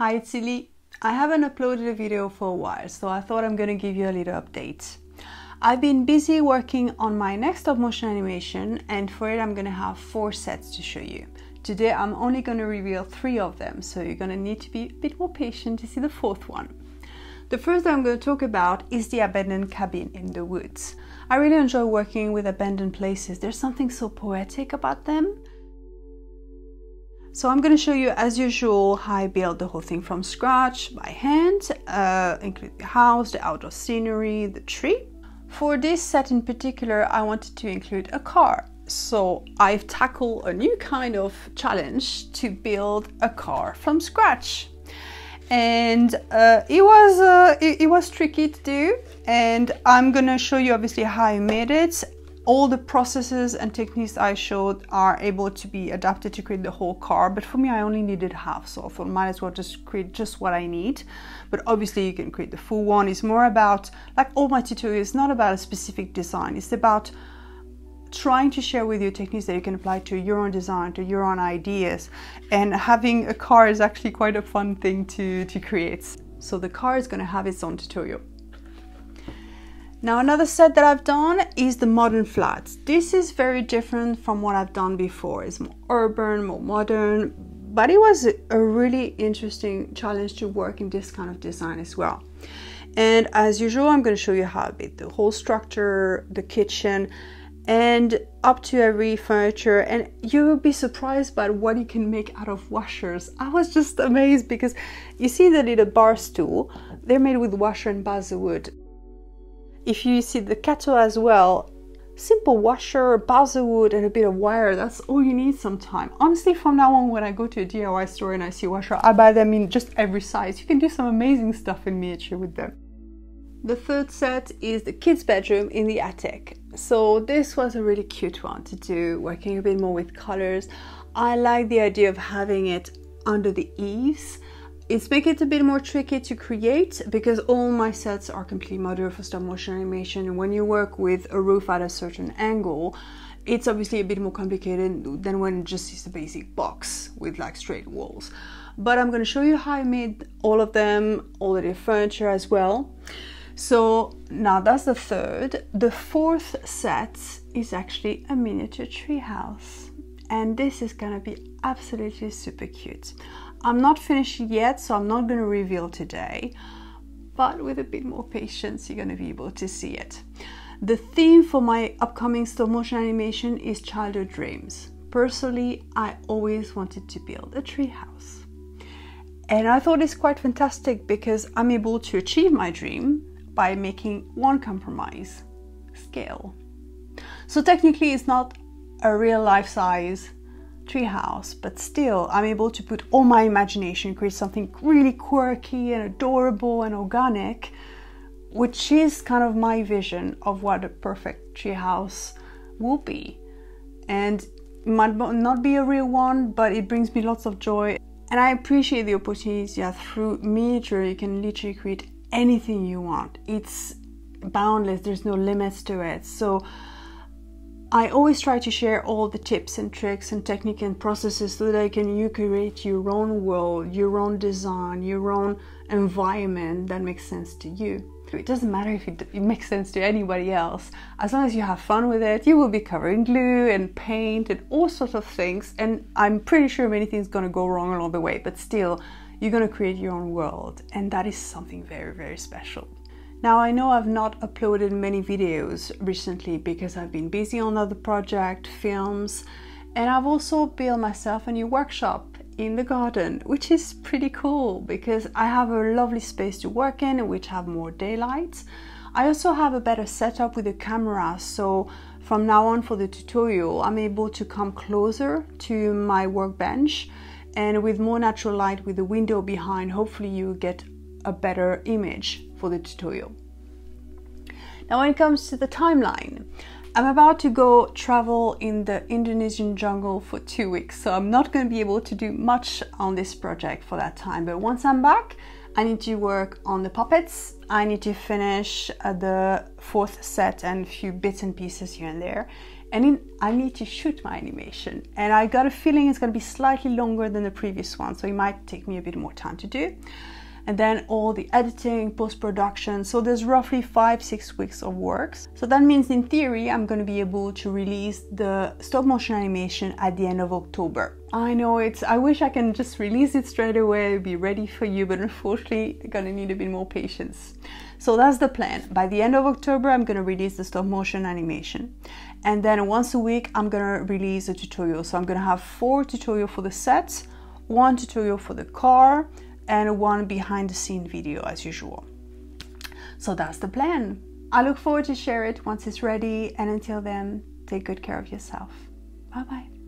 Hi, it's Lili. I haven't uploaded a video for a while, so I thought I'm going to give you a little update. I've been busy working on my next stop motion animation, and for it I'm going to have 4 sets to show you. Today I'm only going to reveal 3 of them, so you're going to need to be a bit more patient to see the 4th one. The first that I'm going to talk about is the abandoned cabin in the woods. I really enjoy working with abandoned places. There's something so poetic about them. So I'm going to show you, as usual, how I built the whole thing from scratch by hand, including the house, the outdoor scenery, the tree. For this set in particular, I wanted to include a car. So I've tackled a new kind of challenge to build a car from scratch. And it was tricky to do, and I'm going to show you obviously how I made it. All the processes and techniques I showed are able to be adapted to create the whole car, but for me I only needed half, so I thought might as well just create just what I need. But obviously you can create the full one. It's more about, like all my tutorials, it's not about a specific design. It's about trying to share with you techniques that you can apply to your own design, to your own ideas. And having a car is actually quite a fun thing to create. So the car is going to have its own tutorial. Now another set that I've done is the modern flats. This is very different from what I've done before. It's more urban, more modern, but it was a really interesting challenge to work in this kind of design as well. And as usual, I'm going to show you how I built the whole structure, the kitchen, and up to every furniture, and you will be surprised by what you can make out of washers. I was just amazed because you see the little bar stool, they're made with washer and balsa wood. If you see the kettle as well, simple washer, balsa wood, and a bit of wire, that's all you need sometimes. Honestly, from now on, when I go to a DIY store and I see a washer, I buy them in just every size. You can do some amazing stuff in miniature with them. The third set is the kids' bedroom in the attic. So this was a really cute one to do, working a bit more with colors. I like the idea of having it under the eaves. It's making it a bit more tricky to create because all my sets are completely modular for stop motion animation, and when you work with a roof at a certain angle, it's obviously a bit more complicated than when it just is a basic box with like straight walls. But I'm going to show you how I made all of them, all of the furniture as well. So now that's the third. The 4th set is actually a miniature tree house, and this is gonna be absolutely super cute. I'm not finished yet, so I'm not going to reveal today, but with a bit more patience you're going to be able to see it. The theme for my upcoming stop motion animation is childhood dreams. Personally, I always wanted to build a tree house, and I thought it's quite fantastic because I'm able to achieve my dream by making one compromise: scale. So technically it's not a real life-size treehouse, but still I'm able to put all my imagination, create something really quirky and adorable and organic, which is kind of my vision of what a perfect treehouse will be. And it might not be a real one, but it brings me lots of joy, and I appreciate the opportunity that through miniature you can literally create anything you want. It's boundless, there's no limits to it. So I always try to share all the tips and tricks and technique and processes so that you create your own world, your own design, your own environment that makes sense to you. It doesn't matter if it makes sense to anybody else. As long as you have fun with it, you will be covering glue and paint and all sorts of things. And I'm pretty sure many things are going to go wrong along the way, but still, you're going to create your own world. And that is something very, very special. Now I know I've not uploaded many videos recently because I've been busy on other projects, films, and I've also built myself a new workshop in the garden, which is pretty cool because I have a lovely space to work in which have more daylight. I also have a better setup with the camera, so from now on for the tutorial I'm able to come closer to my workbench, and with more natural light with the window behind, hopefully you get a better image for the tutorial. Now when it comes to the timeline, I'm about to go travel in the Indonesian jungle for 2 weeks, so I'm not going to be able to do much on this project for that time. But once I'm back, I need to work on the puppets, I need to finish the 4th set and a few bits and pieces here and there, and I need to shoot my animation, and I got a feeling it's going to be slightly longer than the previous one, so it might take me a bit more time to do. And then all the editing, post-production, so there's roughly 5-6 weeks of work. So that means in theory I'm going to be able to release the stop motion animation at the end of October. I know I wish I can just release it straight away, be ready for you, but unfortunately I'm going to need a bit more patience. So that's the plan. By the end of October I'm going to release the stop motion animation, and then once a week I'm going to release a tutorial. So I'm going to have 4 tutorials for the set, 1 tutorial for the car, and 1 behind the scene video as usual. So that's the plan. I look forward to share it once it's ready, and until then, take good care of yourself. Bye bye.